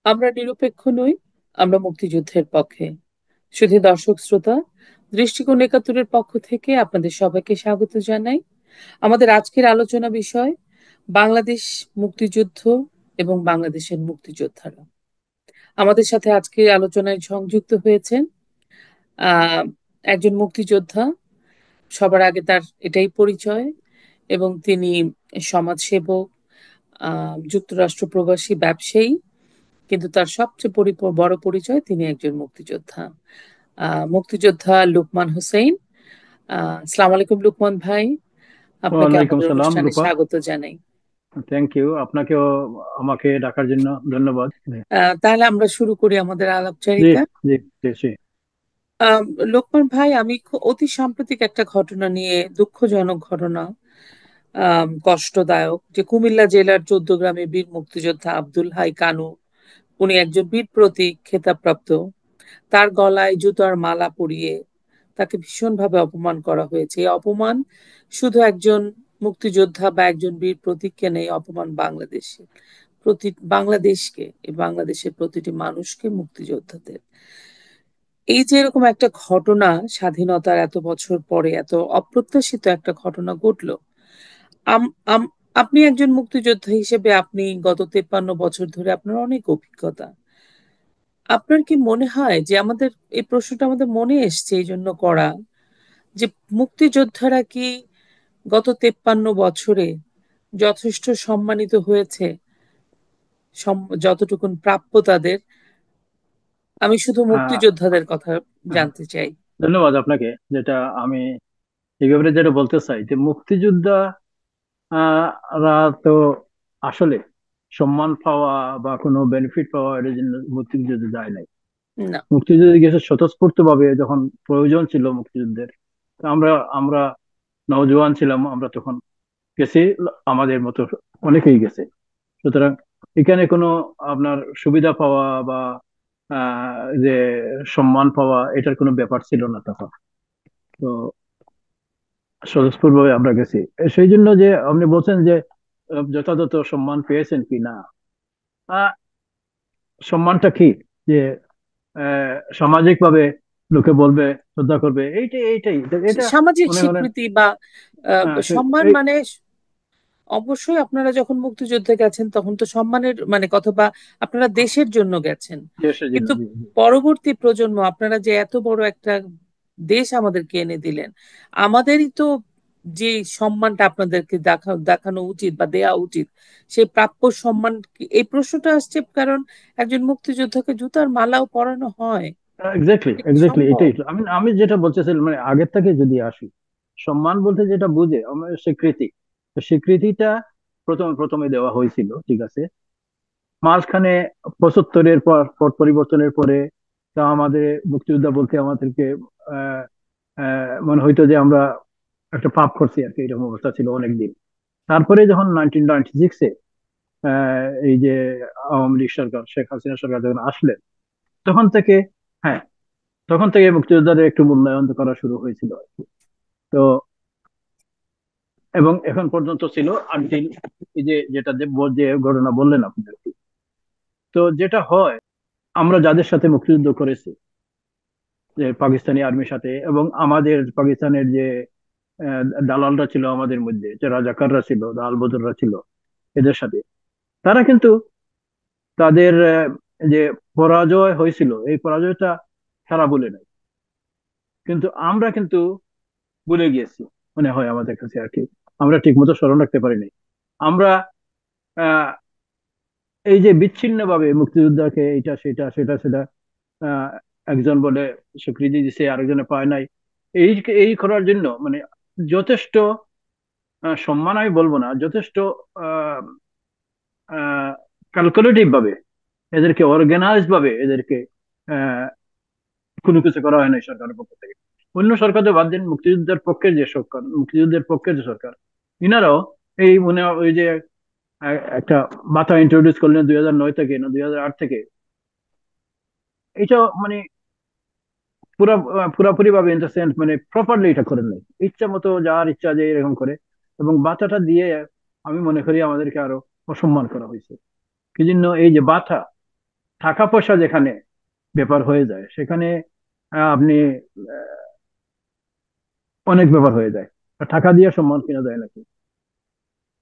আমরা নিরপেক্ষ নই, আমরা মুক্তিযুদ্ধের পক্ষে। শুধু দর্শক শ্রোতা, দৃষ্টিকোণ একাত্তরের পক্ষ থেকে আপনাদের সবাইকে স্বাগত জানাই। আমাদের আজকের আলোচনা বিষয় বাংলাদেশ মুক্তিযুদ্ধ এবং বাংলাদেশের মুক্তিযোদ্ধারা। আমাদের সাথে আজকে আলোচনায় সংযুক্ত হয়েছেন আহ একজন মুক্তিযোদ্ধা, সবার আগে তার এটাই পরিচয়, এবং তিনি সমাজসেবক, যুক্তরাষ্ট্র প্রবাসী ব্যবসায়ী, কিন্তু তার সবচেয়ে বড় পরিচয় তিনি একজন মুক্তিযোদ্ধা। মুক্তিযোদ্ধা লুকমান হোসেন। আসসালামু আলাইকুম লুকমান ভাই, আপনাকে ওয়ালাইকুম আমাদের সালাম অনুষ্ঠানে রূপা। স্বাগত জানাই। থ্যাংক ইউ, আপনাকেও আমাকে ডাকার জন্য ধন্যবাদ। তাহলে আমরা শুরু করি আমাদের জি আলাপচারিতা। জি জি জি। আহ, লোকমান ভাই, আমি অতি সাম্প্রতিক একটা ঘটনা নিয়ে, দুঃখজনক ঘটনা, কষ্টদায়ক, যে কুমিল্লা জেলার 14 গ্রামে বীর মুক্তিযোদ্ধা আব্দুল হাই কানু, উনি একজন বীর প্রতীক খেতাবপ্রাপ্ত, তার গলায় জুতার মালা পরিয়ে তাকে ভীষণভাবে অপমান করা হয়েছে। এই অপমান শুধু একজন মুক্তিযোদ্ধা বা একজন বীর প্রতীককে নেই, অপমান বাংলাদেশে, বাংলাদেশকে, এই বাংলাদেশের প্রতিটি মানুষকে, মুক্তিযোদ্ধাদের। এই যে এরকম একটা ঘটনা, স্বাধীনতার এত বছর পরে এত অপ্রত্যাশিত একটা ঘটনা ঘটলো। আম আম আপনি একজন মুক্তিযোদ্ধা হিসেবে, আপনি গত 53 বছর ধরে আপনার অনেক অভিজ্ঞতা। আপনার কি মনে হয় যে আমাদের, এই প্রশ্নটা আমাদের মনে এসছে এই জন্য করা, যে মুক্তিযোদ্ধারা কি গত 53 বছরে যথেষ্ট সম্মানিত হয়েছে, যতটুকুন প্রাপ্য তাদের? আমি শুধু আহ, মুক্তিযোদ্ধাদের কথা আহ, জানতে চাই। ধন্যবাদ আপনাকে। যেটা আমি এই ব্যাপারে যেটা বলতে চাই যে মুক্তিযোদ্ধা রা তো আসলে সম্মান পাওয়া বা কোনো বেনিফিট পাওয়া এর জন্য মুক্তিযুদ্ধে যায় নাই। না। মুক্তিযুদ্ধে গেছে স্বতঃস্ফূর্ত ভাবে, যখন প্রয়োজন ছিল মুক্তিযুদ্ধের। তো আমরা আমরা নওজোয়ান ছিলাম, আমরা তখন গেছি। আমাদের মতো অনেকেই গেছে। সুতরাং এখানে কোনো আপনার সুবিধা পাওয়া বা যে সম্মান পাওয়া, এটার কোনো ব্যাপার ছিল না তখন। তো স্বতঃস্ফূর্তভাবে আমরা গেছি। সেই জন্য যে আপনি বলছেন যে যথাযথ সম্মান পেয়েছেন কি না, আহ, সম্মানটা কি যে সামাজিক ভাবে লোকে বলবে, শ্রদ্ধা করবে, এইটাই এইটাই এটা সামাজিক মনে করেন। স্বীকৃতি বা সম্মান এই মানে, অবশ্যই আপনারা যখন মুক্তিযুদ্ধে গেছেন তখন তো সম্মানের মানে কথা, বা আপনারা দেশের জন্য গেছেন। দেশের জন্য, কিন্তু জি জি। পরবর্তী প্রজন্ম, আপনারা যে এত বড় একটা দেশ আমাদেরকে এনে দিলেন, আমাদেরই তো যে সম্মানটা আপনাদেরকে দেখানো উচিত বা দেয়া উচিত, সেই প্রাপ্য সম্মান এই প্রশ্নটা আসছে কারণ একজন মুক্তিযোদ্ধাকে জুতার মালাও পরানো হয়। এক্স্যাক্টলি এটা কি এক্স্যাক্টলি, সম্ভব? এটাই তো আমি যেটা বলতেছিলাম। মানে আগের থেকে যদি আসি, সম্মান বলতে যেটা বুঝে আমার স্বীকৃতি। তো স্বীকৃতিটা প্রথমে প্রথমে দেওয়া হয়েছিল, ঠিক আছে। মাঝখানে 75-এর পর পট পরিবর্তনের পরে তা আমাদের মুক্তিযোদ্ধা বলতে আমাদেরকে আহ মনে হইতো যে আমরা একটা পাপ করছি আর কি, এরকম অবস্থা ছিল অনেকদিন। তারপরে যখন 1996-এ এই যে আওয়ামী লীগ সরকার, শেখ হাসিনা সরকার যখন আসলেন, তখন থেকে, হ্যাঁ, তখন থেকে মুক্তিযোদ্ধাদের একটু মূল্যায়ন করা শুরু হয়েছিল আর কি। তো এবং এখন পর্যন্ত ছিল আনটিল এই যে যেটা যে ঘটনা বললেন আপনি আর কি। তো যেটা হয়, আমরা যাদের সাথে মুক্তিযুদ্ধ করেছি, যে পাকিস্তানি আর্মির সাথে, এবং আমাদের পাকিস্তানের যে দালালরা ছিল আমাদের মধ্যে, যে রাজাকাররা ছিল, দালাল বদররা ছিল, এদের সাথে, তারা কিন্তু তাদের যে পরাজয় হয়েছিল, এই পরাজয়টা তারা বলে নাই, কিন্তু আমরা কিন্তু ভুলে গিয়েছি মনে হয় আমাদের কাছে আর কি। আমরা ঠিক মতো স্মরণ রাখতে পারিনি। আমরা আহ, এই যে বিচ্ছিন্ন ভাবে মুক্তিযোদ্ধাকে এটা সেটা সেটা সেটা আহ, একজন বলে স্বীকৃতি দিছে, আরেকজনে পায় নাই। এই এই করার জন্য মানে যথেষ্ট সম্মান আমি বলবো না, যথেষ্ট ক্যালকুলেটিভ ভাবে এদেরকে, অর্গানাইজড ভাবে এদেরকে আহ, কোনো কিছু করা হয় না এই সরকারের পক্ষ থেকে। অন্য সরকার তো বাদ দিন, মুক্তিযুদ্ধের পক্ষের যে সরকার, মুক্তিযুদ্ধের পক্ষের যে সরকার, ইনারাও এই মনে হয় ওই যে একটা ভাতা ইন্ট্রোডিউস করলেন 2009 থেকে না 2008 থেকে। এটা মানে পুরা পুরাপুরি ভাবে ইন দ্য সেন্স মানে প্রপারলি এটা করেন নাই, ইচ্ছা মতো যার ইচ্ছা যে এরকম করে। এবং ভাতাটা দিয়ে আমি মনে করি আমাদেরকে আরো অসম্মান করা হয়েছে। কি জন্য এই যে ভাতা, টাকা পয়সা যেখানে ব্যাপার হয়ে যায় সেখানে আপনি অনেক ব্যাপার হয়ে যায়। টাকা দিয়ে সম্মান কেনা যায় নাকি?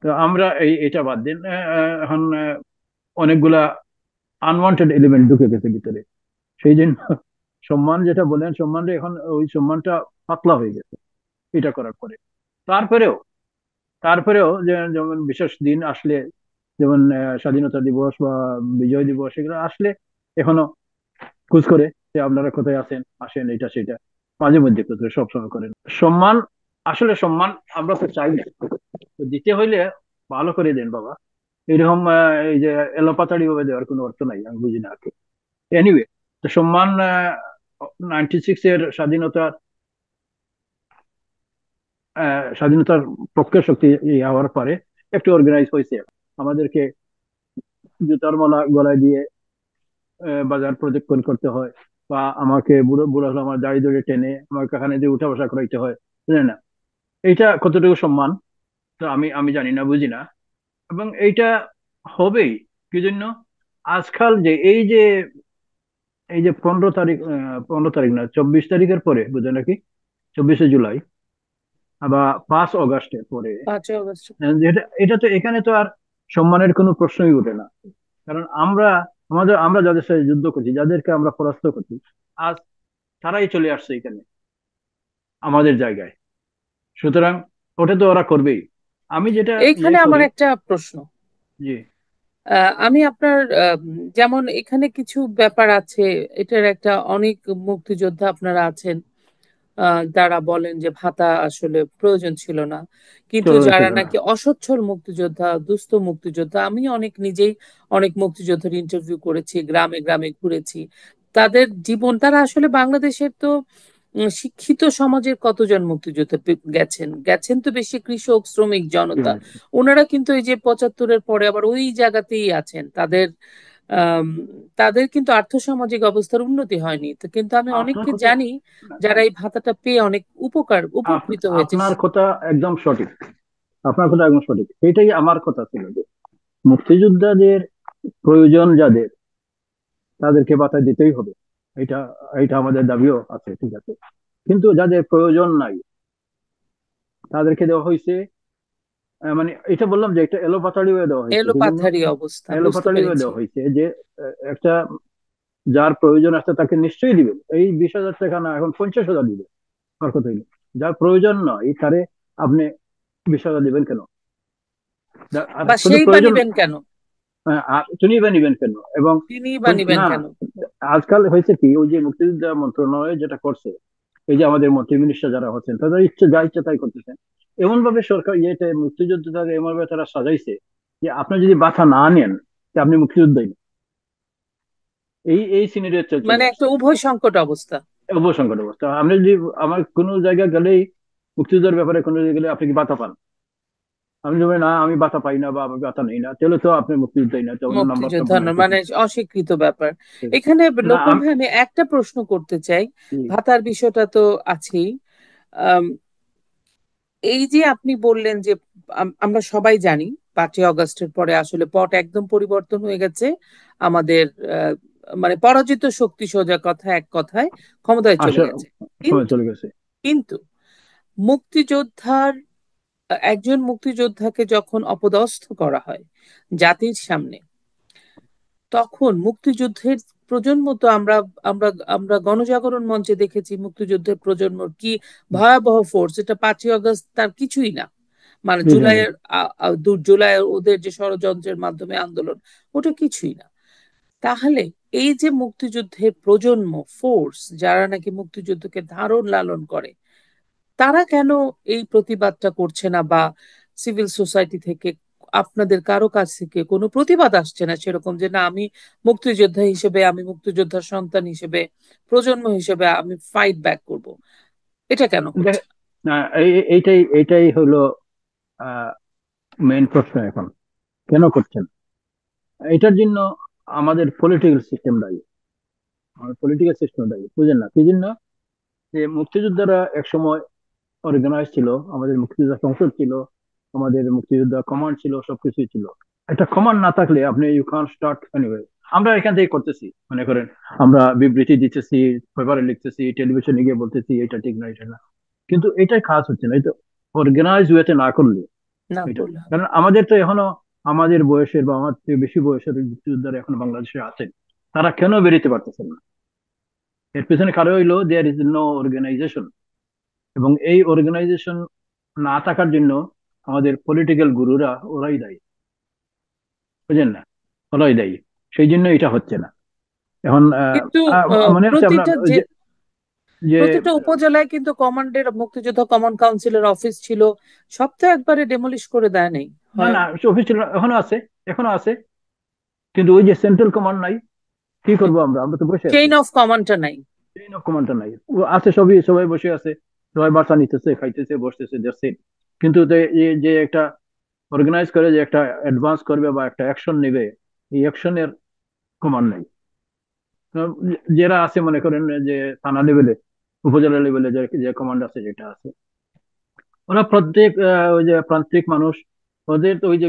তো আমরা এটা বাদ দিন। এখন অনেকগুলা আনওয়ান্টেড এলিমেন্ট ঢুকে গেছে ভিতরে, সেই জন্য সম্মান যেটা বলেন, সম্মানটা এখন ওই সম্মানটা পাতলা হয়ে গেছে এটা করার পরে। তারপরেও তারপরেও যেমন বিশেষ দিন আসলে, যেমন স্বাধীনতা দিবস বা বিজয় দিবস, এগুলো আসলে এখনো খোঁজ করে যে আপনারা কোথায় আছেন, আসেন, এটা সেটা মাঝে মধ্যে খোঁজ করে, সবসময় করেন। সম্মান, আসলে সম্মান আমরা তো চাই না, তো দিতে হইলে ভালো করে দেন বাবা। এরকম এই যে এলোপাতাড়ি ভাবে দেওয়ার কোনো অর্থ নাই, আমি বুঝি না আর কি। এনিওয়ে, তো সম্মান 96 এর স্বাধীনতার পক্ষে শক্তি হওয়ার পরে একটু অর্গানাইজ হয়েছে। আমাদেরকে জুতার মালা গলায় দিয়ে বাজার প্রদক্ষিণ করতে হয়, বা আমাকে বুড়ো বুড়ো হলে আমার দাড়ি ধরে টেনে আমার কাখানে দিয়ে উঠা বসা করাইতে হয়, বুঝলেন না? এইটা কতটুকু সম্মান, তো আমি আমি জানি না, বুঝি না। এবং এইটা হবেই কি জন্য? আজকাল যে এই যে 15 তারিখ, 15 তারিখ না, 24 তারিখের পরে বুঝলেন নাকি, 24শে জুলাই বা 5 আগস্টের পরে, 5ই আগস্ট। যেটা এটা তো এখানে তো আর সম্মানের কোনো প্রশ্নই ওঠে না। কারণ আমরা যাদের সাথে যুদ্ধ করছি, যাদেরকে আমরা পরাস্ত করছি, আজ তারাই চলে আসছে এখানে আমাদের জায়গায়। সুতরাং ওটা তো ওরা করবেই। আমি যেটা এইখানে আমার করি। একটা প্রশ্ন। জি। আমি আপনার যেমন এখানে কিছু ব্যাপার আছে, এটার একটা অনেক মুক্তিযোদ্ধা আপনারা আছেন যারা বলেন যে ভাতা আসলে প্রয়োজন ছিল না, কিন্তু প্রয়োজন যারা ছিল না। নাকি অসচ্ছল মুক্তিযোদ্ধা, দুস্থ মুক্তিযোদ্ধা, আমি অনেক নিজেই অনেক মুক্তিযোদ্ধার ইন্টারভিউ করেছি, গ্রামে গ্রামে ঘুরেছি, তাদের জীবন, তারা আসলে বাংলাদেশের তো শিক্ষিত সমাজের কতজন মুক্তিযোদ্ধা গেছেন গেছেন তো বেশি কৃষক শ্রমিক জনতা, ওনারা কিন্তু এই যে 75-এর পরে আবার ওই জায়গাতেই আছেন, তাদের আম, তাদের কিন্তু আর্থসামাজিক অবস্থার উন্নতি হয়নি তো, কিন্তু আমি আপনার অনেককে কথা, জানি যারা এই ভাতাটা পেয়ে অনেক উপকৃত হয়েছে। আপনার কথা একদম সঠিক। আপনার কথা একদম সঠিক, এটাই আমার কথা ছিল যে মুক্তিযোদ্ধাদের প্রয়োজন যাদের, তাদেরকে বাধা দিতেই হবে। এটা এটা আমাদের দাবিও আছে, ঠিক আছে। কিন্তু যাদের প্রয়োজন নাই তাদেরকে দেওয়া হয়েছে, মানে এটা বললাম যে এটা এলোপাতাড়ি হয়ে দেওয়া হয়েছে, কি জন্য? এলোপাথারি অবস্থা, বুঝতে এলোপাতাড়ি হয়ে পেরেছি। দেওয়া হয়েছে যে একটা, যার প্রয়োজন আছে তাকে নিশ্চয়ই দিবেন, এই 20,000 টাকা না, এখন 50,000 দিবেন। আমার কথা হইলো, যার প্রয়োজন নয় তারে আপনি 20,000 দিবেন কেন? আর বা শুধু সেই বা প্রয়োজন, নিবেন কেন, আর তিনি বা নিবেন কেন? এবং তিনি বা নিবেন না না, কেন? আজকাল হয়েছে কি, ওই যে মুক্তিযোদ্ধা মন্ত্রণালয় যেটা করছে, এই যে আমাদের মন্ত্রী মিনিস্টার যারা হচ্ছেন, তাদের ইচ্ছে যা ইচ্ছা তাই করতেছেন। এমন ভাবে সরকার ইয়েতে মুক্তিযোদ্ধাদের এমন ভাবে তারা সাজাইছে যে আপনি যদি বাধা না নেন, তা আপনি মুক্তিযোদ্ধাই না। এই সিনারিওতে চলে মানে একটা আসছে। উভয় সংকট অবস্থা। অবসংকট অবস্থা। আপনি যদি আমার কোনো জায়গায় গেলেই, মুক্তিযোদ্ধার ব্যাপারে কোনো জায়গায় গেলে আপনি কি বাধা পান? আমি যদি বলি, না আমি বাধা পাই না বা আমি বাধা নেই না, তাহলে তো আপনি মুক্তিযোদ্ধাই না, তো আপনার নাম্বারটা মুক্তিযোদ্ধা মনে হয় ঠিক মানে না। অস্বীকৃত ব্যাপার। এখানে না লোকমান ভাই আমি একটা প্রশ্ন করতে চাই, ভাতার বিষয়টা তো আছেই। আম, এই যে আপনি বললেন যে আমরা সবাই জানি 5ই আগস্টের পরে আসলে পট একদম পরিবর্তন হয়ে গেছে আমাদের, আহ, মানে পরাজিত শক্তি, সোজা কথা এক কথায় ক্ষমতায় চলে আশা গেছে। সময় কিন্তু চলে গেছে। কিন্তু মুক্তিযোদ্ধার, একজন মুক্তিযোদ্ধাকে যখন অপদস্থ করা হয় জাতির সামনে, তখন মুক্তিযুদ্ধের প্রজন্ম তো আমরা আমরা আমরা গণজাগরণ মঞ্চে দেখেছি মুক্তিযুদ্ধের প্রজন্ম কি ভয়াবহ ফোর্স, এটা 5ই আগস্ট তার কিছুই না, মানে কিছুই নেই। জুলাই ওদের যে ষড়যন্ত্রের মাধ্যমে আন্দোলন, ওটা কিছুই না। তাহলে এই যে মুক্তিযুদ্ধের প্রজন্ম ফোর্স, যারা নাকি মুক্তিযুদ্ধকে ধারণ লালন করে, তারা কেন এই প্রতিবাদটা করছে না? বা সিভিল সোসাইটি থেকে আপনাদের কারো কাছ থেকে কোনো প্রতিবাদ আসছে না সেরকম, যে না আমি মুক্তিযোদ্ধা হিসেবে, আমি মুক্তিযোদ্ধার সন্তান হিসেবে, প্রজন্ম হিসেবে আমি ফাইট ব্যাক করব, এটা কেন করছে দেখ- না? না, এইটাই হলো মেইন প্রশ্ন এখন, কেন করছেন? এটার জন্য আমাদের পলিটিক্যাল সিস্টেম দায়ী। আমাদের পলিটিক্যাল সিস্টেম দায়ী, বুঝেন না কি জন্য? যে মুক্তিযোদ্ধারা এক সময় অর্গানাইজ ছিল, আমাদের মুক্তিযোদ্ধা সংসদ ছিল, আমাদের মুক্তিযোদ্ধা কমান্ড ছিল, সবকিছুই ছিল। একটা কমান্ড না থাকলে আপনি ইউ ক্যান স্টার্ট এনিওয়ে। আমরা এখান থেকে করতেছি, মনে করেন আমরা বিবৃতি দিতেছি, পেপারে লিখতেছি, টেলিভিশনে গিয়ে বলতেছি এটা ঠিক না এটা না, কিন্তু এটাই কাজ হচ্ছে না। এটা অর্গানাইজ ওয়েতে না করলে না এটা, করলে হবে। কারণ আমাদের তো এখনো আমাদের বয়সের বা আমার থেকে বেশি বয়সের মুক্তিযোদ্ধারা এখন বাংলাদেশে আছেন, তারা কেন বেরোতে পারতেছেন না? এর পেছনে কারণ হইলো দেয়ার ইজ নো অর্গানাইজেশন, এবং এই অর্গানাইজেশন না থাকার জন্য আমাদের পলিটিক্যাল গুরুরা ওরাই দায়ী, বুঝেন না, ওরাই দায়ী। সেই জন্য এটা হচ্ছে না এখন। কিন্তু মনে আছে আপনার প্রতিটা ওই যে যে প্রতিটা উপজেলায় কিন্তু কমান্ডের মুক্তিযোদ্ধা কমান্ড কাউন্সিলের অফিস ছিল, সব তো একবারে ডেমলিশ করে দেয় নাই না হয়। না, অফিস ছিল, এখনো আছে, এখনো আছে, কিন্তু ওই যে সেন্ট্রাল কমান্ড নাই। কি করবো আমরা, আমরা তো বসে আছি, চেইন অফ কমান্ডটা নাই। চেইন অফ কমান্ডটা নাই। ও আছে, সবই, সবাই বসে আছে, সবাই বার্তা নিতেছে, খাইতেছে, বসতেছে, দেখছে, কিন্তু এই যে একটা অর্গানাইজ করে যে একটা অ্যাডভান্স করবে বা একটা অ্যাকশন নেবে, এই অ্যাকশনের কমান্ড নাই। যারা আছে মনে করেন যে থানা লেভেলে, উপজেলা লেভেলে যে যে কমান্ড আছে, যেটা আছে, ওরা প্রত্যেক ওই যে প্রান্তিক মানুষ, ওদের তো ওই যে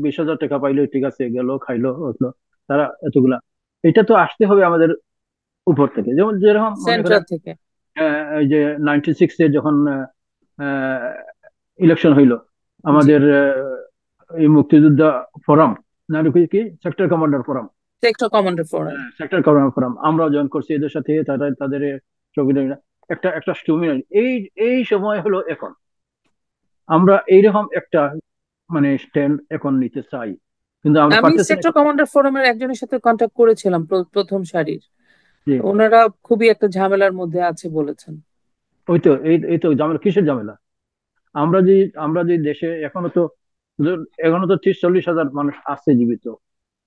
20,000 টাকা পাইলো, ঠিক আছে, গেল, খাইলো, হলো, তারা এতগুলা, এটা তো আসতে হবে আমাদের উপর থেকে। যেমন যেরকম মনে সেন্ট্রাল করেন থেকে। এই যে 96-এ যখন ইলেকশন হইলো, জি। আমাদের এই মুক্তিযোদ্ধা ফোরাম, না কি sector commander forum, sector commander forum. Sector commander forum আমরা জয়েন করছি এদের সাথে, তাদের ছবি একটা একটা স্টুমিনাল, এই এই সময় হলো এখন আমরা এইরকম একটা মানে স্ট্যান্ড এখন নিতে চাই, কিন্তু আমরা আমি পারতেছি না। সেক্টর কমান্ডার ফোরামের একজনের সাথে কন্ট্যাক্ট করেছিলাম, প্রথম সারির। যে ওনারা খুবই একটা ঝামেলার মধ্যে আছে বলেছেন। ওই তো এই তো ঝামেলা, কিসের ঝামেলা? আমরা যে দেশে এখনো তো 30-40 হাজার মানুষ আছে জীবিত,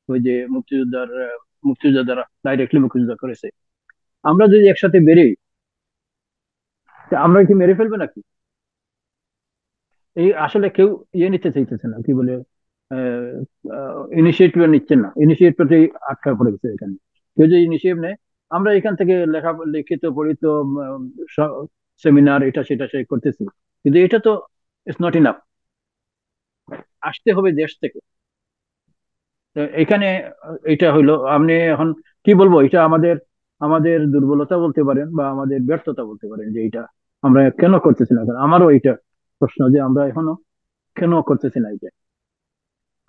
ওই যে মুক্তিযোদ্ধারা ডাইরেক্টলি মুক্তিযোদ্ধা করেছে। আমরা যদি একসাথে বেরোই, তা আমরা কি মেরে ফেলবে নাকি? এই আসলে কেউ ইয়ে নিতে চাইতেছে না, কি বলে, ইনিশিয়েটিভ নিচ্ছে না, ইনিশিয়েটিভ আটকা পড়ে গেছে এখানে। কেউ যদি ইনিশিয়েটিভ নেয়, আমরা এখান থেকে লিখিত পড়িত সেমিনার এটা সেটা সে করতেছি, কিন্তু এটা তো ইটস নট ইনাফ, আসতে হবে দেশ থেকে। তো এখানে এটা হইলো, আপনি এখন কি বলবো, এটা আমাদের আমাদের দুর্বলতা বলতে পারেন বা আমাদের ব্যর্থতা বলতে পারেন, যে এটা আমরা কেন করতেছি না। কারণ আমারও এটা প্রশ্ন যে আমরা এখনো কেন করতেছি না এটা,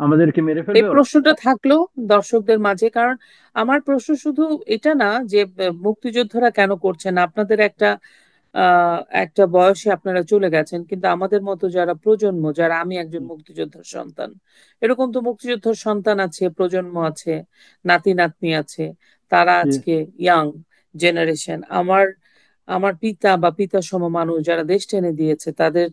আমাদেরকে মেরে এই ফেলবে ওরা। প্রশ্নটা থাকলো দর্শকদের মাঝে, কারণ আমার প্রশ্ন শুধু এটা না যে মুক্তিযোদ্ধারা কেন করছেন না। আপনাদের একটা বয়সে আপনারা চলে গেছেন, কিন্তু আমাদের মতো যারা প্রজন্ম, যারা, আমি একজন মুক্তিযোদ্ধার সন্তান, এরকম তো মুক্তিযোদ্ধার সন্তান আছে, প্রজন্ম আছে, নাতি নাতনি আছে, তারা জি, আজকে ইয়াং জেনারেশন। আমার আমার পিতা বা পিতা সম মানুষ যারা দেশ টেনে দিয়েছে, তাদের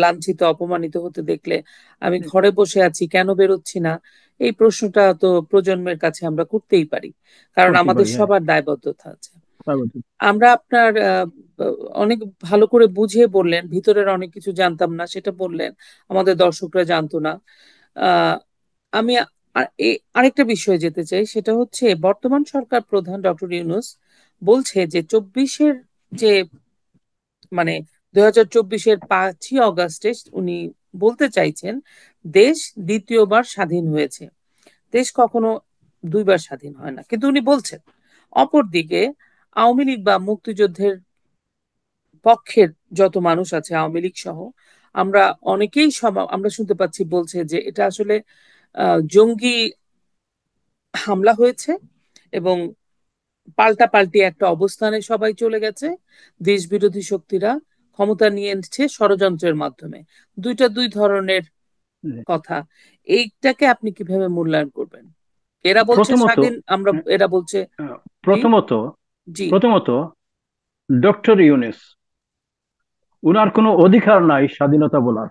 লাঞ্ছিত অপমানিত হতে দেখলে আমি জি, ঘরে বসে আছি কেন বেরোচ্ছি না, এই প্রশ্নটা তো প্রজন্মের কাছে আমরা করতেই পারি, কারণ করতে আমাদের পারি, হ্যাঁ, সবার দায়বদ্ধতা আছে। স্বাভাবিক। আমরা আপনার অনেক ভালো করে বুঝিয়ে বললেন, ভিতরের অনেক কিছু জানতাম না সেটা বললেন, আমাদের দর্শকরা জানতো না। আহ, আমি আরেকটা বিষয়ে যেতে চাই, সেটা হচ্ছে বর্তমান সরকার প্রধান ডক্টর ইউনূস বলছে যে 24-এর যে মানে 2024-এর 5ই অগাস্টে উনি বলতে চাইছেন দেশ দ্বিতীয়বার স্বাধীন হয়েছে। দেশ কখনো দুইবার স্বাধীন হয় না, কিন্তু উনি বলছেন। অপরদিকে আওয়ামী লীগ বা মুক্তিযুদ্ধের পক্ষের যত মানুষ আছে, আওয়ামী লীগ সহ, আমরা অনেকেই আমরা শুনতে পাচ্ছি বলছে যে এটা আসলে জঙ্গি হামলা হয়েছে, এবং পাল্টা পাল্টি একটা অবস্থানে সবাই চলে গেছে। দেশ বিরোধী শক্তিরা ক্ষমতা নিয়ে এসেছে ষড়যন্ত্রের মাধ্যমে। দুইটা দুই ধরনের কথা। এইটাকে আপনি কিভাবে মূল্যায়ন করবেন? এরা বলছে প্রথমত স্বাধীন, আমরা, এরা বলছে। জি। প্রথমত জি। প্রথমত ডক্টর ইউনূস, উনার কোনো অধিকার নাই স্বাধীনতা বলার,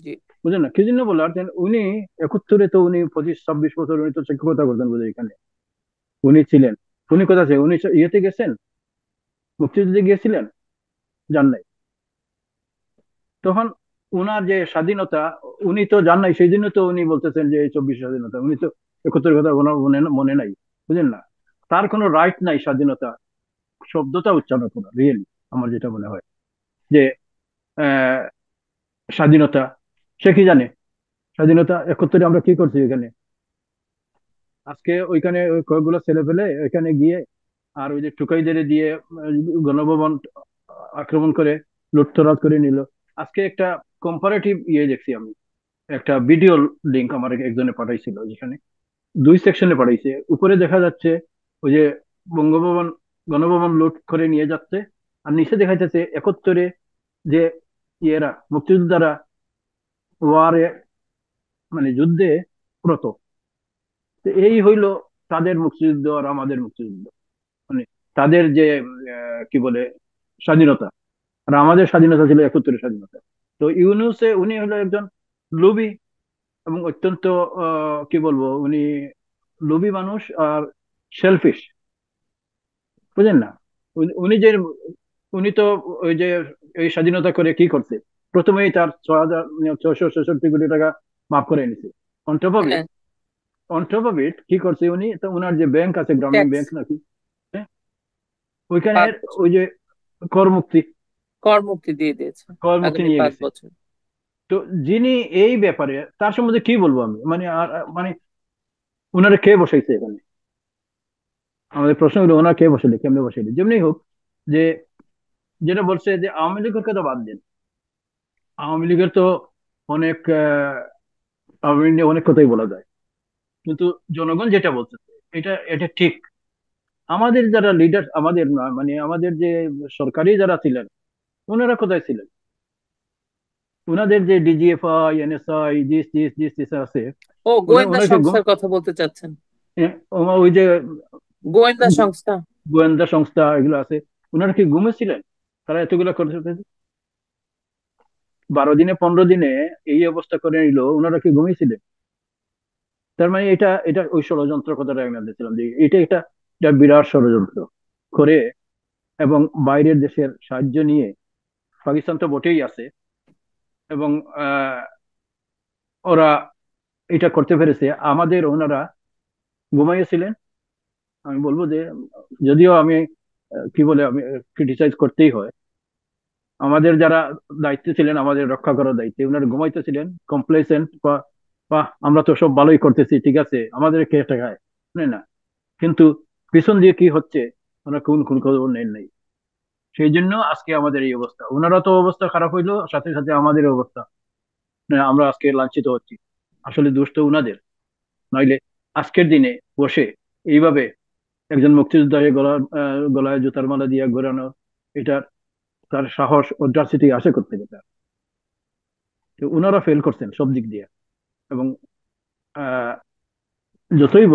জি। বুঝলেন না, কি জন্য বলার, যে উনি 71-এ তো উনি 25-26 বছর উনি তো শিক্ষকতা করতেন বোধহয় এখানে, উনি ছিলেন, উনি কোথা থেকে, উনি ইয়েতে গেছেন, মুক্তিযুদ্ধে গিয়েছিলেন, যান নাই তখন। উনার যে স্বাধীনতা, উনি তো যান নাই, সেই জন্য তো উনি বলতেছেন যে এই 24 স্বাধীনতা, উনি তো 71-এর কথা ওনার মনে মনে নাই, বুঝলেন না। তার কোনো রাইট নাই স্বাধীনতা শব্দটা উচ্চারণ করা, রিয়েলি আমার যেটা মনে হয় যে আহ, স্বাধীনতা, সে কি জানে স্বাধীনতা 71-এ আমরা কি করছি এখানে? আজকে ওইখানে ওই কয়েকগুলো ছেলে পেলে ওইখানে গিয়ে আর ওই যে টুকাইদের দিয়ে গণভবন আক্রমণ করে লুটতরাজ করে নিল। আজকে একটা কম্পারেটিভ ইয়ে দেখছি আমি, একটা ভিডিও লিংক আমার একজনে পাঠাইছিল, যেখানে দুই সেকশনে পাঠাইছে। উপরে দেখা যাচ্ছে ওই যে বঙ্গভবন গণভবন লুট করে নিয়ে যাচ্ছে, আর নিচে দেখা যাচ্ছে 71-এ যে ইয়েরা মুক্তিযোদ্ধারা ওয়ারে মানে যুদ্ধে প্রত। তো এই হইলো তাদের মুক্তিযুদ্ধ আর আমাদের মুক্তিযুদ্ধ, মানে তাদের যে কি বলে স্বাধীনতা, আর আমাদের স্বাধীনতা ছিল 71-এর স্বাধীনতা। তো ইউনুসে উনি হলো একজন লোভী এবং অত্যন্ত কি বলবো, উনি লোভী মানুষ আর সেলফিশ, বুঝেন না? উনি যে উনি তো ওই যে এই স্বাধীনতা করে কি করছে, প্রথমেই তার 6,666 কোটি টাকা মাফ করে নিছে। অন টপ অফ ইট, হ্যাঁ, কি করছে উনি, তো উনার যে ব্যাংক আছে, গ্রামীণ ট্যাক্স, ব্যাংক নাকি, হ্যাঁ, ওইখানে 5 বছর ওই যে কর মুক্তি, কর মুক্তি দিয়ে দিয়েছে কর মুক্তি আগামী নিয়ে পাঁচ গেছে। বছর তো যিনি এই ব্যাপারে, তার সম্বন্ধে কি বলবো আমি, মানে মানে উনারে কে বসাইছে এখানে? আমাদের প্রশ্ন হলো ওনার কে বসাইলে, কেমনে বসাইলে, যেমনি হোক। যে যেটা বলছে যে আওয়ামী লীগের কথা বাদ দেন, আওয়ামী লীগের তো অনেক আওয়ামী লীগ নিয়ে অনেক কথাই বলা যায়, কিন্তু জনগণ যেটা বলছে এটা এটা ঠিক। আমাদের যারা লিডার, আমাদের না, মানে আমাদের যে সরকারি যারা ছিলেন, ওনারা কোথায় ছিলেন? ওনাদের যে ডিজিএফআই, এনএসআই, জিস জিস জিস জিস আছে, ও গোয়েন্দা ওনাকে সংস্থার কথা বলতে চাচ্ছেন? ওই যে গোয়েন্দা সংস্থা। গোয়েন্দা সংস্থা এগুলো আছে, ওনারা কি ঘুমেছিলেন? তারা এতগুলো করতে 12 দিনে 15 দিনে এই অবস্থা করে নিল, ওনারা কি ঘুমিয়েছিলেন? তার মানে এটা এটা ওই ষড়যন্ত্র কথাটা আমি বলছিলাম, যে এটা এটা এটা বিরাট ষড়যন্ত্র করে, এবং বাইরের দেশের সাহায্য নিয়ে, পাকিস্তান তো বটেই আছে, এবং আহ, ওরা এটা করতে পেরেছে। আমাদের ওনারা ঘুমাইয়েছিলেন। আমি বলবো যে, যদিও আমি কি বলে, আমি ক্রিটিসাইজ করতেই হয়, আমাদের যারা দায়িত্বে ছিলেন, আমাদের রক্ষা করার দায়িত্বে, ওনারা ঘুমাইতেছিলেন কমপ্লেসেন্ট, বা আমরা তো সব ভালোই করতেছি, ঠিক আছে, আমাদের কে টেকায়, শুনে না। কিন্তু পিছন দিয়ে কি হচ্ছে ওনারা কোন কোন খবর নেন নাই। সেই জন্য আজকে আমাদের এই অবস্থা। ওনারা তো অবস্থা খারাপ হইলো, সাথে সাথে আমাদের অবস্থা, না, আমরা আজকে লাঞ্ছিত হচ্ছি। আসলে দোষ তো উনাদের। নইলে আজকের দিনে বসে এইভাবে একজন মুক্তিযোদ্ধাকে গলায় জুতার মালা দিয়ে ঘোরানো, এটা তার সাহস অডাসিটি আসে করতে গেলে। তো উনারা ফেল করছেন সব দিক দিয়ে, এবং আহ, যতই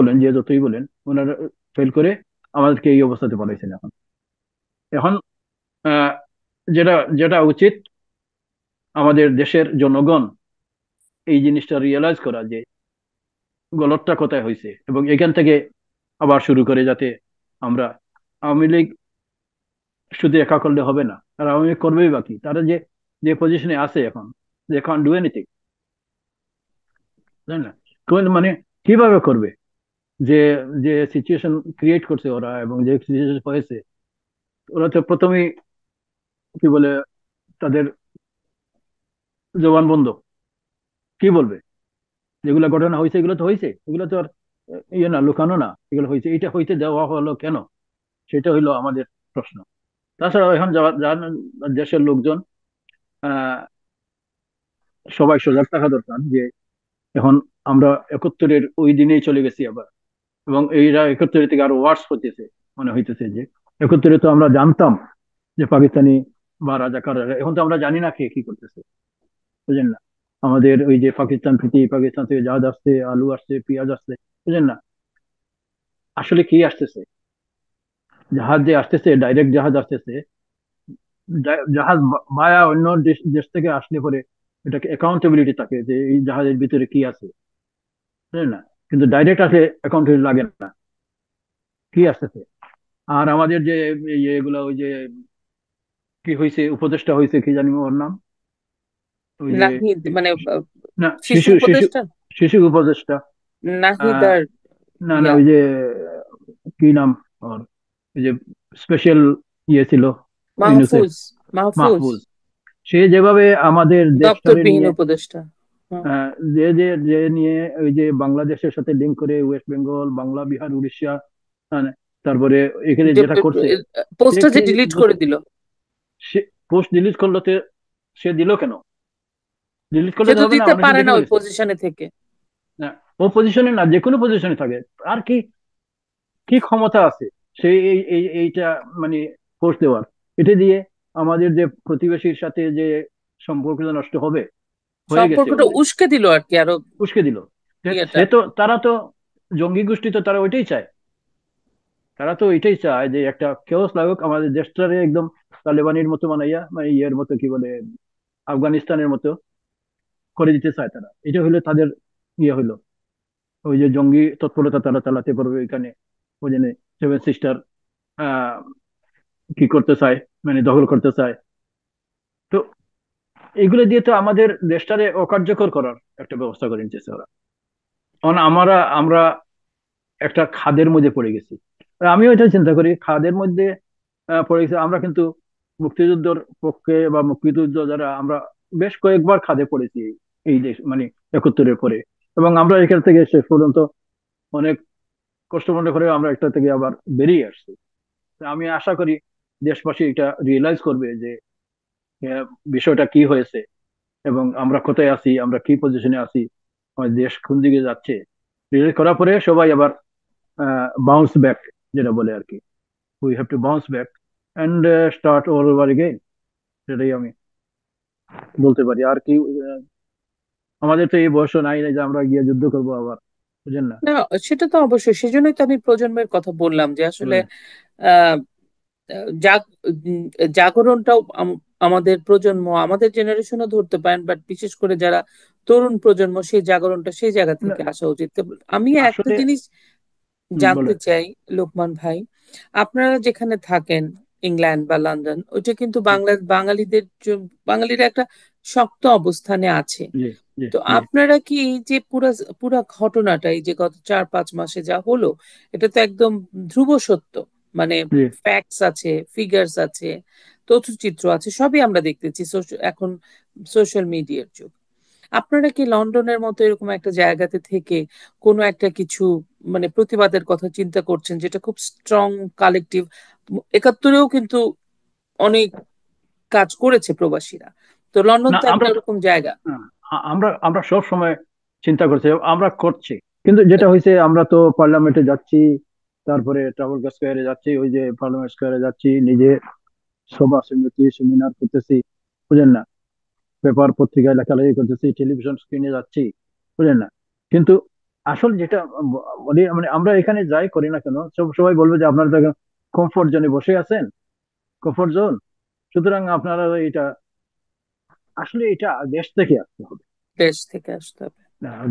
বলেন ওনারা ফেল করে আমাদেরকে এই অবস্থাতে পাঠাইছেন। এখন এখন আহ, যেটা যেটা উচিত, আমাদের দেশের জনগণ এই জিনিসটা রিয়েলাইজ করা যে গলতটা কোথায় হয়েছে, এবং এখান থেকে আবার শুরু করে, যাতে আমরা, আওয়ামী লীগ শুধু একা করলে হবে না, তারা আওয়ামী লীগ করবেই, বাকি তারা যে যে পজিশনে আছে এখন, দে কান্ট ডু এনিথিং, তাই না? মানে কিভাবে করবে? যে যে সিচুয়েশন ক্রিয়েট করছে ওরা, এবং যে সিচুয়েশন হয়েছে, ওরা তো প্রথমেই কি বলে, তাদের জবান বন্ধ। কি বলবে? যেগুলো ঘটনা হয়েছে এগুলো তো হয়েছে, এগুলো তো আর ইয়ে না, লুকানো না, এগুলো হয়েছে, এটা হইতে দেওয়া হলো কেন? সেটা হইলো আমাদের প্রশ্ন। তাছাড়া এখন যারা দেশের লোকজন, আহ সবাই সজাগ থাকা দরকার যে এখন আমরা 71-এর ওই দিনেই চলে গেছি আবার, এবং এইরা 71 থেকে আরো ওয়ার্স হতেছে। মনে হইতেছে যে 71-এ তো আমরা জানতাম যে পাকিস্তানি বা রাজাকার, এখন তো আমরা জানি না কে কি করতেছে, বুঝেন না? আমাদের ওই যে পাকিস্তান প্রীতি, পাকিস্তান থেকে জাহাজ আসছে, আলু আসছে, পেঁয়াজ আসছে, বুঝেন না? আসলে কি আসতেছে? জাহাজ যে আসতেছে, ডাইরেক্ট জাহাজ আসতেছে, জাহাজ বায়া অন্য দেশ দেশ থেকে আসলে পরে এটাকে অ্যাকাউন্টেবিলিটি থাকে যে এই জাহাজের ভিতরে কি আছে, বুঝলেন না? কিন্তু ডাইরেক্ট আসলে অ্যাকাউন্টেবিলিটি লাগে না, কি আসতেছে। আর আমাদের যে এগুলা, ওই যে কি হয়েছে, উপদেষ্টা হয়েছে, কি জানি ওর নাম, ওই যে নাহিদ মানে না, শিশু শিশু শিশু উপদেষ্টা। শিশু উপদেষ্টা। নাহিদ আহ আর না না, ইয়া ওই যে কি নাম ওর, ওই যে স্পেশাল ইয়ে ছিল ইউনুসের, মাহফুজ। মাহফুজ মাহফুজ। সে যেভাবে আমাদের দেশটারে দপ্তরবিহীন নিয়ে, উপদেষ্টা। হুম। যে যে যে নিয়ে ওই যে বাংলাদেশের সাথে লিঙ্ক করে ওয়েস্ট বেঙ্গল, বাংলা, বিহার, উড়িষ্যা, আহ, তারপরে এখানে যেটা করছে, সে পোস্টটা যে কি ডিলিট করে বুঝতে, দিল, সে পোস্ট ডিলিট করলো সে দিল কেন? ডিলিট সে করলে তো তো হবে না, দিতে মানুষে পারে না দেখে ওই ফেলেছে। পজিশনে থেকে। না, ও পজিশনে না, যে কোনো পজিশনে থাকে, আর কি কি ক্ষমতা আছে সেই এইটা মানে ফোর্স দেওয়ার? এটা দিয়ে আমাদের যে প্রতিবেশীর সাথে যে সম্পর্কটা নষ্ট হবে, হয়ে গেছে সম্পর্কটা অলরেডি, উস্কে দিল আর কি, আরো উস্কে দিল। ইয়েটা। সে তো, তারা তো জঙ্গি গোষ্ঠী, তো তারা ওইটাই চায়। তারা তো এটাই চায় যে একটা কেওস লাগুক আমাদের দেশটারে, একদম তালেবানের মতো বানাইয়া, মানে ইয়ের মতো, কি বলে, আফগানিস্তানের মতো করে দিতে চায় তারা। এটা হলো তাদের ইয়ে হলো, ওই যে জঙ্গি তৎপরতা তারা চালাতে পারবে এখানে। ওই জন্য সেভেন সিস্টার আহ কি করতে চায়, মানে দখল করতে চায়। তো এগুলো দিয়ে তো আমাদের দেশটারে অকার্যকর করার একটা ব্যবস্থা করে নিতেছে ওরা। কারণ আমরা একটা খাদের মধ্যে পড়ে গেছি। আর আমিও এটা চিন্তা করি, খাদের মধ্যে পড়ে গেছি আমরা, কিন্তু মুক্তিযুদ্ধের পক্ষে বা মুক্তিযুদ্ধ যারা, আমরা বেশ কয়েকবার খাদে পড়েছি এই দেশ, মানে 71-এর পরে। এবং আমরা এখান থেকে শেষ পর্যন্ত অনেক কষ্ট মনে করে আমরা একটা থেকে আবার বেরিয়ে আসছি। তো আমি আশা করি দেশবাসী এটা রিয়েলাইজ করবে যে আহ, বিষয়টা কি হয়েছে, এবং আমরা কোথায় আছি, আমরা কি পজিশনে আছি, আমাদের দেশ কোন দিকে যাচ্ছে। রিয়েলাইজ করার পরে সবাই আবার বাউন্স ব্যাক, যেটা বলে আর কি, we have to bounce back and start all over again. সেটাই আমি বলতে পারি। আর কি আমাদের তো এই বয়স নাই যে আমরা গিয়ে যুদ্ধ করবো আবার, বুঝেন না? না, সেটা তো অবশ্যই, সেজন্যই তো আমি প্রজন্মের কথা বললাম যে আসলে বুঝলেন? আহ জাগ উম, জাগরণটাও আমাদের প্রজন্ম, আমাদের জেনারেশনও ধরতে পারেন, বাট বিশেষ করে যারা তরুণ প্রজন্ম, সেই জাগরণটা সেই জায়গা না, থেকে আসা উচিত। তো আমি একটা আসলে জিনিস জানতে বলেন। চাই, লোকমান ভাই, আপনারা যেখানে থাকেন, ইংল্যান্ড বা লন্ডন, ওইটা কিন্তু বাঙালিদের বাঙালিরা একটা শক্ত অবস্থানে আছে। জি, জি, তো জি, আপনারা কি এই যে পুরা পুরা ঘটনাটা, এই যে গত 4-5 মাসে যা হলো, এটা তো একদম ধ্রুব সত্য, মানে জি। ফ্যাক্টস আছে, ফিগারস আছে, তথ্যচিত্র আছে, সবই আমরা দেখতেছি। এখন সোশ্যাল মিডিয়ার যুগ। আপনারা কি লন্ডনের মতো এরকম একটা জায়গাতে থেকে কোনো একটা কিছু, মানে প্রতিবাদের কথা চিন্তা করছেন, যেটা খুব স্ট্রং কালেকটিভ? 71-এও কিন্তু অনেক কাজ করেছে প্রবাসীরা, তো লন্ডন না, তো একটা ওরকম জায়গা। হ্যাঁ, আমরা আমরা সব সময় চিন্তা করছি, আমরা করছি। কিন্তু যেটা হয়েছে, আমরা তো পার্লামেন্টে যাচ্ছি, তারপরে ট্রাফালগার স্কয়ারে যাচ্ছি, ওই যে পার্লামেন্ট স্কয়ারে যাচ্ছি, নিজে সভা সমিতি সেমিনার করতেছি, বুঝেন না, পেপার পত্রিকায় লেখালেখি করতেছি, টেলিভিশন স্ক্রিনে যাচ্ছি, বুঝেন না। কিন্তু আসল যেটা বলি, মানে আমরা এখানে যাই করি না কেন, সবাই বলবে যে আপনারা তো কমফোর্ট জোনে বসে আছেন, কমফোর্ট জোন। সুতরাং আপনারা এটা, আসলে এটা দেশ থেকে আসতে হবে। দেশ থেকে আসতে হবে।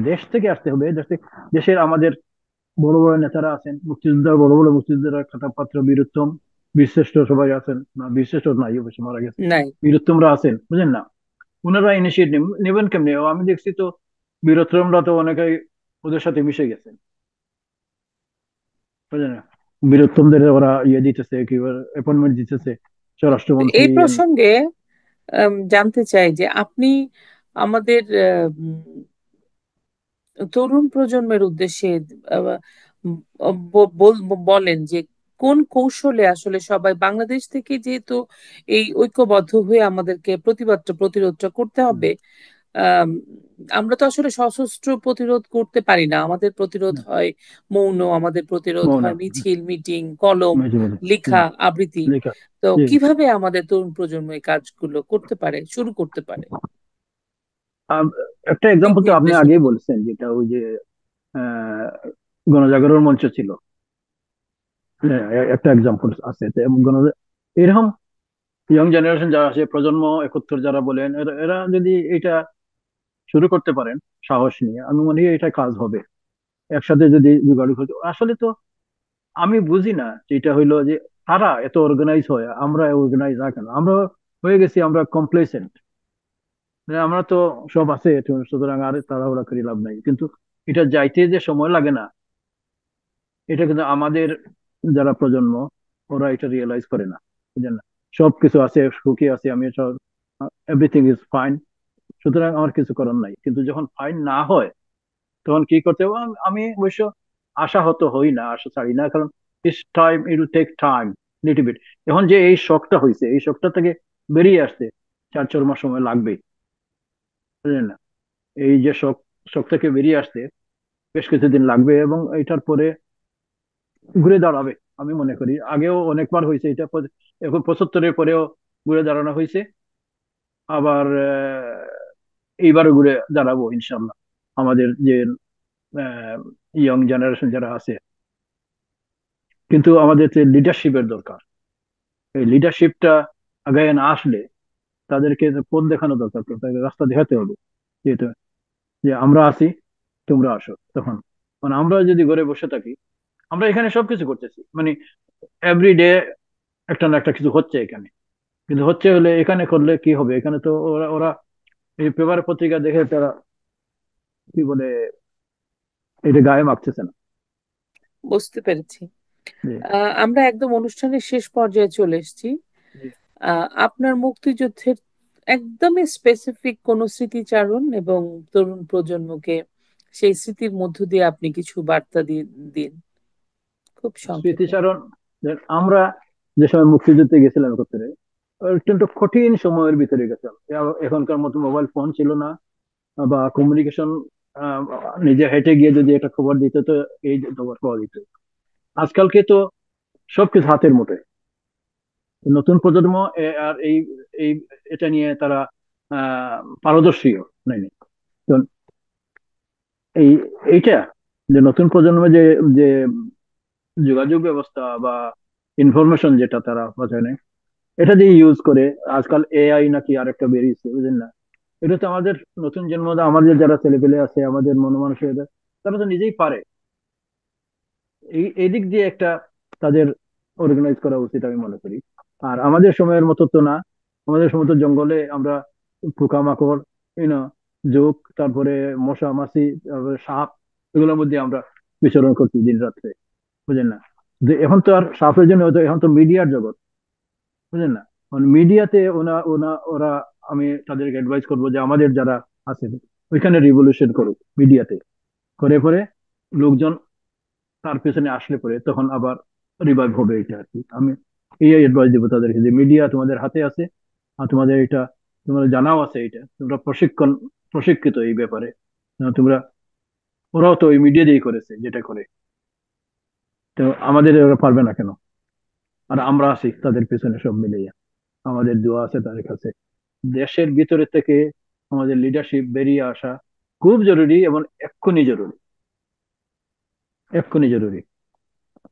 দেশ থেকে আসতে হবে, দেশের আমাদের বড় বড় নেতারা আছেন, মুক্তিযোদ্ধা, বড় বড় মুক্তিযোদ্ধারা, খাতাপাত্র, বীরুত্তম, বীরশ্রেষ্ঠ সবাই আছেন, না বীরশ্রেষ্ঠ নাই, অবশ্য মারা গেছে, নাই। বীরুত্তমরা আছেন, বুঝেন না। ওনারা ইনিশিয়েটিভ নেবেন কেমনি? আমি দেখছি তো বীরুত্তমরা তো অনেকেই ওদের সাথে মিশে গেছেন, বুঝেন না। বীরুত্তমদের ওরা ইয়ে দিতেছে, কি অ্যাপয়েন্টমেন্ট দিতেছে, স্বরাষ্ট্রমন্ত্রী। এই প্রসঙ্গে জানতে চাই যে আপনি আমাদের তরুণ প্রজন্মের উদ্দেশ্যে আহ, বলেন যে কোন কৌশলে আসলে সবাই বাংলাদেশ থেকে, যেহেতু এই ঐক্যবদ্ধ হয়ে আমাদেরকে প্রতিবাদটা প্রতিরোধটা করতে হবে। আম, আমরা তো আসলে সশস্ত্র প্রতিরোধ করতে পারি না, আমাদের প্রতিরোধ হয় মৌন, আমাদের প্রতিরোধ মৌন, হয় মিছিল, মিটিং, কলম, মেজে মেজে, লেখা, আবৃত্তি। লেখা। তো জি। কিভাবে আমাদের তরুণ প্রজন্ম এই কাজগুলো করতে পারে, শুরু করতে পারে? আম, একটা দিক এক্সাম্পল তো আপনি নির্দেশনা। আগেই বলেছেন, যেটা ওই যে আহ, গণজাগরণ মঞ্চ ছিল। হ্যাঁ, একটা এক্সাম্পল আছে তো, এরকম ইয়ং জেনারেশন যারা আছে, প্রজন্ম 71 যারা বলেন, এরা যদি এটা শুরু করতে পারেন সাহস নিয়ে, আমি মনে হয় এটা কাজ হবে। একসাথে যদি যোগাযোগ হতো, আসলে তো আমি বুঝি না যে এটা হইলো যে তারা এত অর্গানাইজ হয়, আমরা অর্গানাইজ না কেন? আমরা হয়ে গেছি, আমরা কমপ্লেসেন্ট, আমরা তো সব আছে, সুতরাং আর তাড়াহুড়া করে লাভ নাই। কিন্তু এটা যাইতে যে সময় লাগে না, এটা কিন্তু আমাদের যারা প্রজন্ম, ওরা এটা রিয়েলাইজ করে না, বুঝলেন না। সবকিছু আছে, সুখী আছে, আমি সব, এভরিথিং ইজ ফাইন, সুতরাং আমার কিছু করার নাই। কিন্তু যখন ফাইন না হয় তখন কি করতে হবে? আমি অবশ্য আশাহত হই না, আশা ছাড়ি না, কারণ it will take time little bit. এখন যে এই শখটা হয়েছে, এই শখটা থেকে বেরিয়ে আসতে 4-4 মাস সময় লাগবে, বুঝলেন না? এই যে শখ, শখ থেকে বেরিয়ে আসতে বেশ কিছুদিন লাগবে, এবং এটার পরে ঘুরে দাঁড়াবে। আমি মনে করি আগেও অনেকবার হয়েছে এটা, এখন 75-এর পরেও ঘুরে দাঁড়ানো হয়েছে। আবার এইবারও ঘুরে দাঁড়াবো ইনশাল্লাহ। আমাদের যে ইয়ং জেনারেশন যারা আছে, কিন্তু আমাদের লিডারশিপের দরকার। এই লিডারশিপটা আগে না আসলে তাদেরকে তো পথ দেখানো দরকার, তো তাদেরকে রাস্তা দেখাতে হবে, যেহেতু যে আমরা আছি, তোমরা আসো। তখন মানে আমরা যদি ঘরে বসে থাকি, আমরা এখানে সবকিছু করতেছি, মানে এভরিডে একটা না একটা কিছু হচ্ছে এখানে, কিন্তু হচ্ছে হলে এখানে করলে কি হবে? এখানে তো ওরা ওরা এই পেপার পত্রিকা দেখে তারা কি বলে, এটা গায়ে মাখতেছে না। বুঝতে পেরেছি। জি, আমরা একদম অনুষ্ঠানের শেষ পর্যায়ে চলে এসেছি। জি। আপনার মুক্তিযুদ্ধের একদমই স্পেসিফিক কোনো স্মৃতিচারণ এবং তরুণ প্রজন্মকে সেই স্মৃতির মধ্য দিয়ে আপনি কিছু বার্তা দিন দিন, খুব সংক্ষেপে। স্মৃতিচারণ, যে আমরা যে সময় মুক্তিযুদ্ধে গেছিলাম একত্রে, অত্যন্ত কঠিন সময়ের ভিতরে গেছিলাম। এখনকার মতো মোবাইল ফোন ছিল না, বা কমিউনিকেশন, নিজে হেঁটে গিয়ে যদি একটা খবর দিতে, তো এই খবর পাওয়া যেত। আজকালকে তো সবকিছু হাতের মুঠোয়। নতুন প্রজন্ম আর এই এটা নিয়ে তারা পারদর্শীও নাই। তো এই এইটা যে নতুন প্রজন্মে যে যে যোগাযোগ ব্যবস্থা বা ইনফরমেশন যেটা তারা পাঠায় নেয়, এটা দিয়ে ইউজ করে। আজকাল এআই নাকি আরেকটা বেরিয়েছে, বুঝলেন না? এটা তো আমাদের নতুন জন্ম, আমাদের যারা ছেলেপেলে আছে, আমাদের মনমানসিকতা, তারা তো নিজেই পারে। এই দিক দিয়ে একটা তাদের অর্গানাইজ করা উচিত আমি মনে করি। আর আমাদের সময়ের মতো তো না। আমাদের সময় তো জঙ্গলে আমরা পোকামাকড়, ইউনো, জোক, তারপরে মশা মাছি, তারপরে সাপ, এগুলোর মধ্যে আমরা বিচরণ করছি দিন রাত্রে, বুঝলেন না? যে এখন তো আর সাপের জন্য হয়তো, এখন তো মিডিয়ার জগৎ, বুঝলেন না? মিডিয়াতে ওরা, আমি তাদেরকে অ্যাডভাইস করবো যে আমাদের যারা আছে ওইখানে রিভলিউশন করুক মিডিয়াতে, করে পরে লোকজন তার পেছনে আসলে পরে তখন আবার রিভাইভ হবে। এটা আর কি আমি এই অ্যাডভাইস দেবো তাদেরকে, যে মিডিয়া তোমাদের হাতে আছে, আর তোমাদের এটা, তোমাদের জানাও আছে, এটা তোমরা প্রশিক্ষিত এই ব্যাপারে। তোমরা, ওরাও তো ওই মিডিয়া দিয়েই করেছে যেটা করে, তো আমাদের ওরা পারবে না কেন? আর আমরা আছি তাদের পেছনে সব মিলিয়ে, আমাদের দোয়া আছে তাদের কাছে। দেশের ভিতরে থেকে আমাদের লিডারশিপ বেরিয়ে আসা খুব জরুরি, এবং এক্ষুনি জরুরি, এক্ষুনি জরুরি,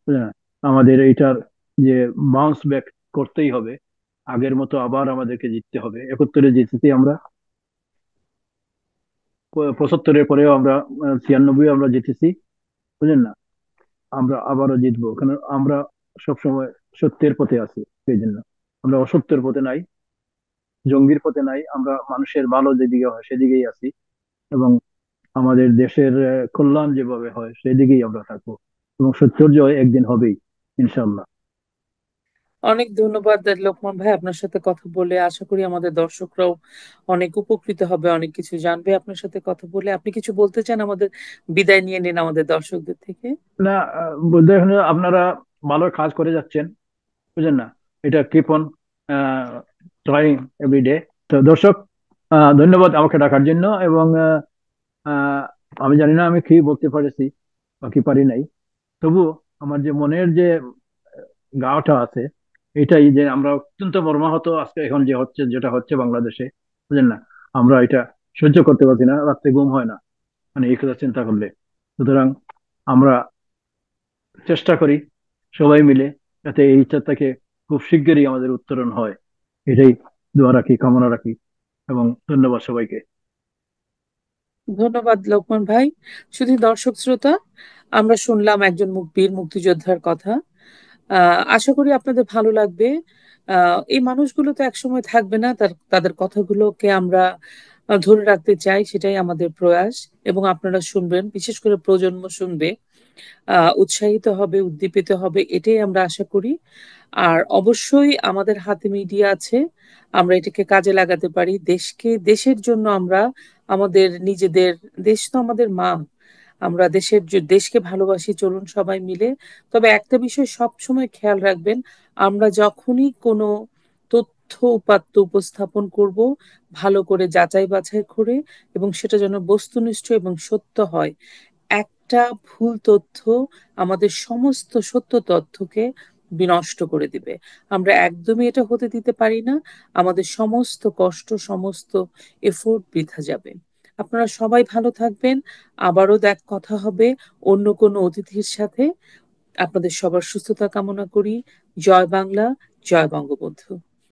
বুঝলেন না? আমাদের এইটার যে বাউন্স ব্যাক করতেই হবে। আগের মতো আবার আমাদেরকে জিততে হবে। 71-এ জিতেছি আমরা, 75-এর পরেও আমরা, 96 আমরা জিতেছি, বুঝলেন না? আমরা আবারও জিতবো, কারণ আমরা সবসময় সত্যের পথে আছি। সেই জন্য আমরা অসত্যের পথে নাই, জঙ্গির পথে নাই, আমরা মানুষের ভালো যেদিকে হয় সেদিকেই আছি, এবং আমাদের দেশের কল্যাণ যেভাবে হয় সেদিকেই আমরা থাকবো, এবং সত্যের জয় একদিন হবেই, ইনশাল্লাহ। অনেক ধন্যবাদ লোকমান ভাই, আপনার সাথে কথা বলে আশা করি আমাদের দর্শকরাও অনেক উপকৃত হবে, অনেক কিছু জানবে আপনার সাথে কথা বলে। আপনি কিছু বলতে চান? আমাদের বিদায় নিয়ে নিন আমাদের দর্শকদের থেকে। না, বুঝতে এখন আপনারা ভালো কাজ করে যাচ্ছেন, বুঝলেন না? এটা keep on trying every day. তো দর্শক, ধন্যবাদ আমাকে ডাকার জন্য, এবং আহ, আমি জানি না আমি কি বলতে পারেছি বা কি পারি নাই, তবু আমার যে মনের যে গাওটা আছে, এটাই যে আমরা অত্যন্ত মর্মাহত আজকে এখন যে হচ্ছে, যেটা হচ্ছে বাংলাদেশে, বুঝলেন না? আমরা এটা সহ্য করতে পারছি না, রাত্রে ঘুম হয় না, মানে এই কথা চিন্তা করলে। সুতরাং আমরা চেষ্টা করি সবাই মিলে, যাতে এই থেকে খুব শিগগিরই আমাদের উত্তরণ হয়, এটাই দোয়া রাখি, কামনা রাখি। এবং ধন্যবাদ সবাইকে। ধন্যবাদ লোকমান ভাই। শুধু দর্শক শ্রোতা, আমরা শুনলাম একজন বীর মুক্তিযোদ্ধার কথা। আশা করি আপনাদের ভালো লাগবে। এই মানুষগুলো তো একসময় থাকবে না, তাদের কথাগুলোকে আমরা ধরে রাখতে চাই, সেটাই আমাদের প্রয়াস। এবং আপনারা শুনবেন, বিশেষ করে প্রজন্ম শুনবে। উৎসাহিত হবে, উদ্দীপিত হবে, এটাই আমরা আশা করি। আর অবশ্যই আমাদের হাতে মিডিয়া আছে। আমরা এটাকে কাজে লাগাতে পারি। দেশের জন্য আমরা আমাদের নিজেদের, দেশ তো আমাদের মা। আমরা দেশকে ভালোবাসি, চলুন সবাই মিলে। তবে একটা বিষয় সবসময় খেয়াল রাখবেন, আমরা যখনই কোনো তথ্য উপাত্ত উপস্থাপন করব, ভালো করে যাচাই বাছাই করে, এবং সেটা যেন বস্তুনিষ্ঠ এবং সত্য হয়। একটা ভুল তথ্য আমাদের সমস্ত সত্য তথ্যকে বিনষ্ট করে দিবে। আমরা একদমই এটা হতে দিতে পারি না। আমাদের সমস্ত কষ্ট, সমস্ত এফোর্ট বৃথা যাবে। আপনারা সবাই ভালো থাকবেন। আবারও কথা হবে অন্য কোনো অতিথির সাথে। আপনাদের সবার সুস্থতা কামনা করি। জয় বাংলা, জয় বঙ্গবন্ধু।